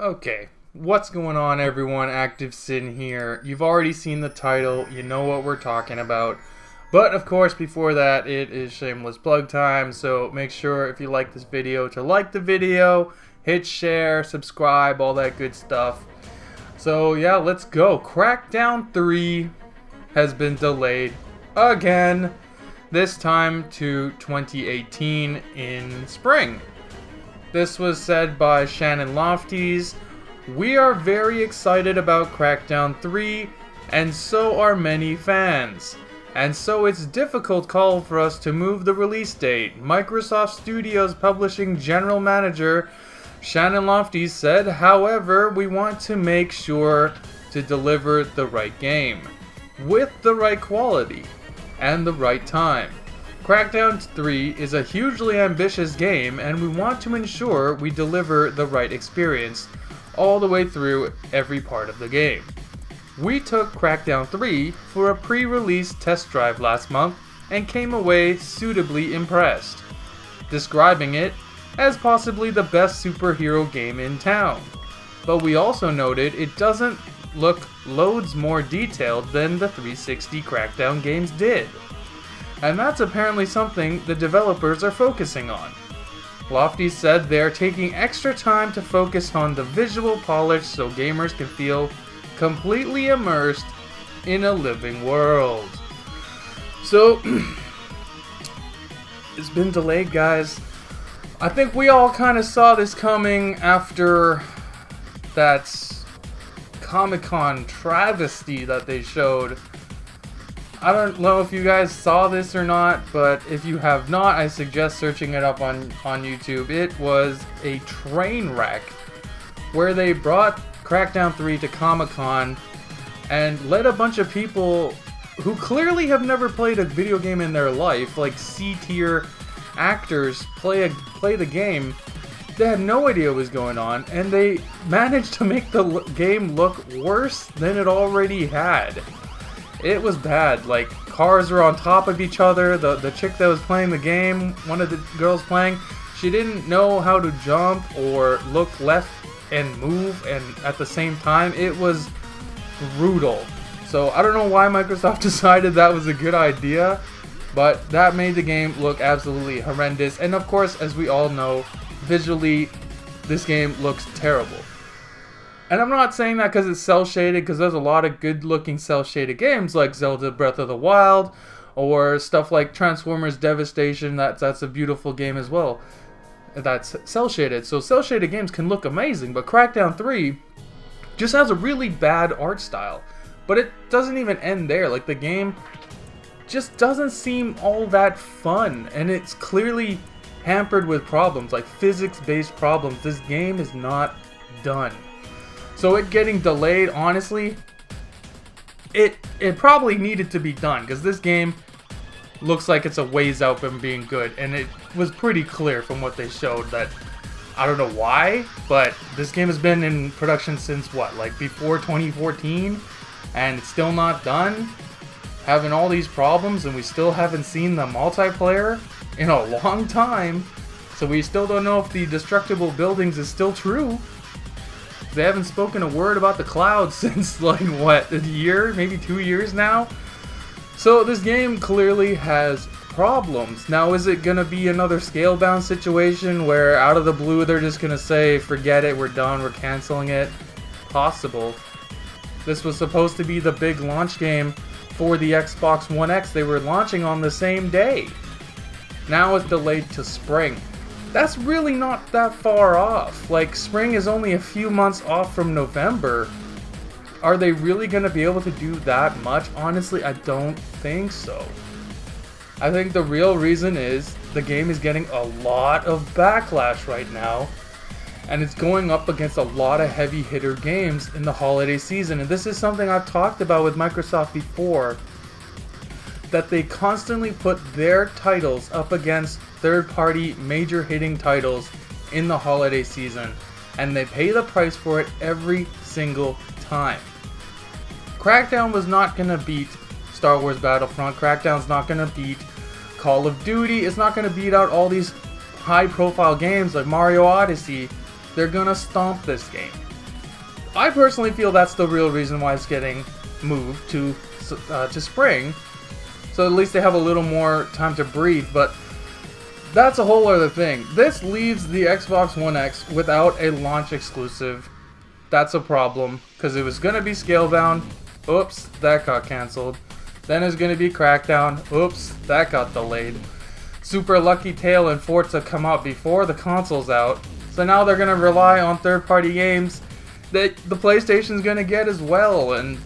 Okay, what's going on everyone? Active Sin here. You've already seen the title, you know what we're talking about. But of course, before that, it is shameless plug time, so make sure if you like this video to like the video, hit share, subscribe, all that good stuff. So yeah, let's go. Crackdown 3 has been delayed again, this time to 2018 in spring. This was said by Shannon Lofties. We are very excited about Crackdown 3, and so are many fans. And so it's difficult call for us to move the release date. Microsoft Studios Publishing General Manager Shannon Lofties said, however, we want to make sure to deliver the right game, with the right quality, and the right time. Crackdown 3 is a hugely ambitious game, and we want to ensure we deliver the right experience all the way through every part of the game. We took Crackdown 3 for a pre-release test drive last month and came away suitably impressed, describing it as possibly the best superhero game in town. But we also noted it doesn't look loads more detailed than the 360 Crackdown games did. And that's apparently something the developers are focusing on. Lofty said they're taking extra time to focus on the visual polish so gamers can feel completely immersed in a living world. So, it's been delayed, guys. I think we all kind of saw this coming after that Comic-Con travesty that they showed. I don't know if you guys saw this or not, but if you have not, I suggest searching it up on YouTube. It was a train wreck where they brought Crackdown 3 to Comic-Con and let a bunch of people who clearly have never played a video game in their life, like C-tier actors, play the game. They had no idea what was going on, and they managed to make the game look worse than it already had. It was bad. Like, cars were on top of each other. The chick that was playing the game, one of the girls playing, she didn't know how to jump or look left and move and at the same time. It was brutal. So I don't know why Microsoft decided that was a good idea, but that made the game look absolutely horrendous. And of course, as we all know, visually, this game looks terrible. And I'm not saying that because it's cel-shaded, because there's a lot of good-looking cel-shaded games like Zelda Breath of the Wild, or stuff like Transformers Devastation. That's a beautiful game as well. That's cel-shaded. So cel-shaded games can look amazing, but Crackdown 3 just has a really bad art style. But it doesn't even end there. Like, the game just doesn't seem all that fun, and it's clearly hampered with problems, like physics-based problems. This game is not done. So it getting delayed, honestly, it probably needed to be done, because this game looks like it's a ways out from being good, and it was pretty clear from what they showed that, I don't know why, but this game has been in production since what, like before 2014, and it's still not done, having all these problems, and we still haven't seen the multiplayer in a long time, so we still don't know if the destructible buildings is still true. They haven't spoken a word about the clouds since, like, what, a year? Maybe 2 years now? So this game clearly has problems. Now, is it going to be another scale-bound situation where out of the blue they're just going to say, forget it, we're done, we're canceling it? Possible. This was supposed to be the big launch game for the Xbox One X. They were launching on the same day. Now it's delayed to spring. That's really not that far off. Like, spring is only a few months off from November. Are they really going to be able to do that much? Honestly, I don't think so. I think the real reason is the game is getting a lot of backlash right now, and it's going up against a lot of heavy hitter games in the holiday season. And this is something I've talked about with Microsoft before, that they constantly put their titles up against third-party major hitting titles in the holiday season, and they pay the price for it every single time. Crackdown was not going to beat Star Wars Battlefront. Crackdown's not going to beat Call of Duty. It's not going to beat out all these high-profile games like Mario Odyssey. They're going to stomp this game. I personally feel that's the real reason why it's getting moved to spring. So at least they have a little more time to breathe, but that's a whole other thing. This leaves the Xbox One X without a launch exclusive. That's a problem, because it was going to be Scalebound. Oops, that got cancelled. Then it's going to be Crackdown. Oops, that got delayed. Super Lucky Tale and Forza come out before the console's out. So now they're going to rely on third-party games that the PlayStation's going to get as well. And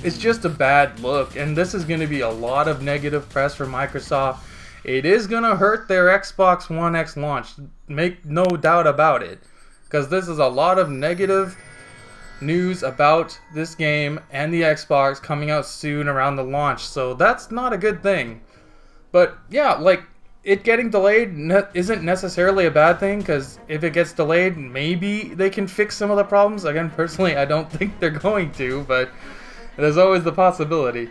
it's just a bad look. And this is going to be a lot of negative press for Microsoft. It is going to hurt their Xbox One X launch. Make no doubt about it. Because this is a lot of negative news about this game and the Xbox coming out soon around the launch, so that's not a good thing. But yeah, like, it getting delayed isn't necessarily a bad thing, because if it gets delayed, maybe they can fix some of the problems. Again, personally, I don't think they're going to, but there's always the possibility.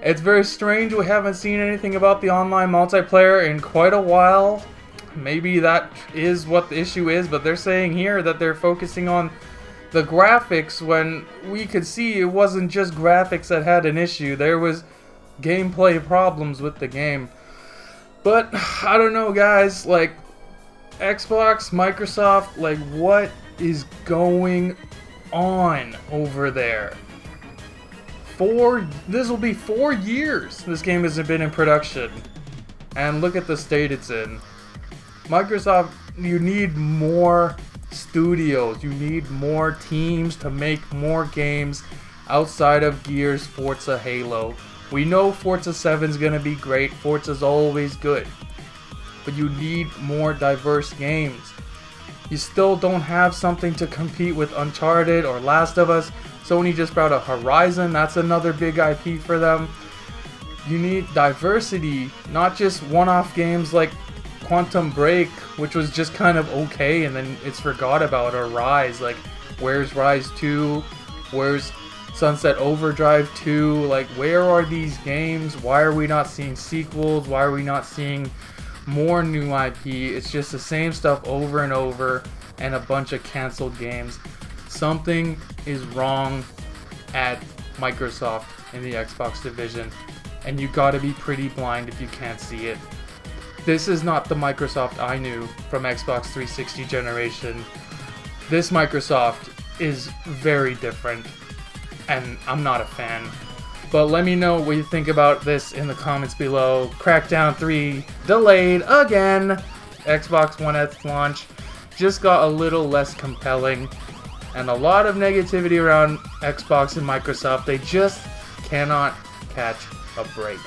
It's very strange we haven't seen anything about the online multiplayer in quite a while. Maybe that is what the issue is, but they're saying here that they're focusing on the graphics when we could see it wasn't just graphics that had an issue. There was gameplay problems with the game. But I don't know, guys, like, Xbox, Microsoft, like, what is going on over there? This will be 4 years this game hasn't been in production. And look at the state it's in. Microsoft, you need more studios, you need more teams to make more games outside of Gears, Forza, Halo. We know Forza 7 is going to be great, Forza's always good, but you need more diverse games. You still don't have something to compete with Uncharted or Last of Us. Sony just brought a Horizon, that's another big IP for them. You need diversity, not just one-off games like Quantum Break, which was just kind of okay and then it's forgot about, or Rise. Like, where's Rise 2? Where's Sunset Overdrive 2? Like, where are these games? Why are we not seeing sequels? Why are we not seeing more new IP? It's just the same stuff over and over and a bunch of canceled games. Something is wrong at Microsoft in the Xbox division, and you gotta be pretty blind if you can't see it. This is not the Microsoft I knew from Xbox 360 generation. This Microsoft is very different, and I'm not a fan. But let me know what you think about this in the comments below. Crackdown 3 delayed again. Xbox One X launch just got a little less compelling. And a lot of negativity around Xbox and Microsoft. They just cannot catch a break.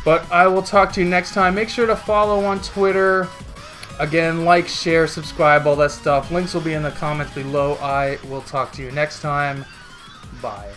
But I will talk to you next time. Make sure to follow on Twitter. Again, like, share, subscribe, all that stuff. Links will be in the comments below. I will talk to you next time. Bye.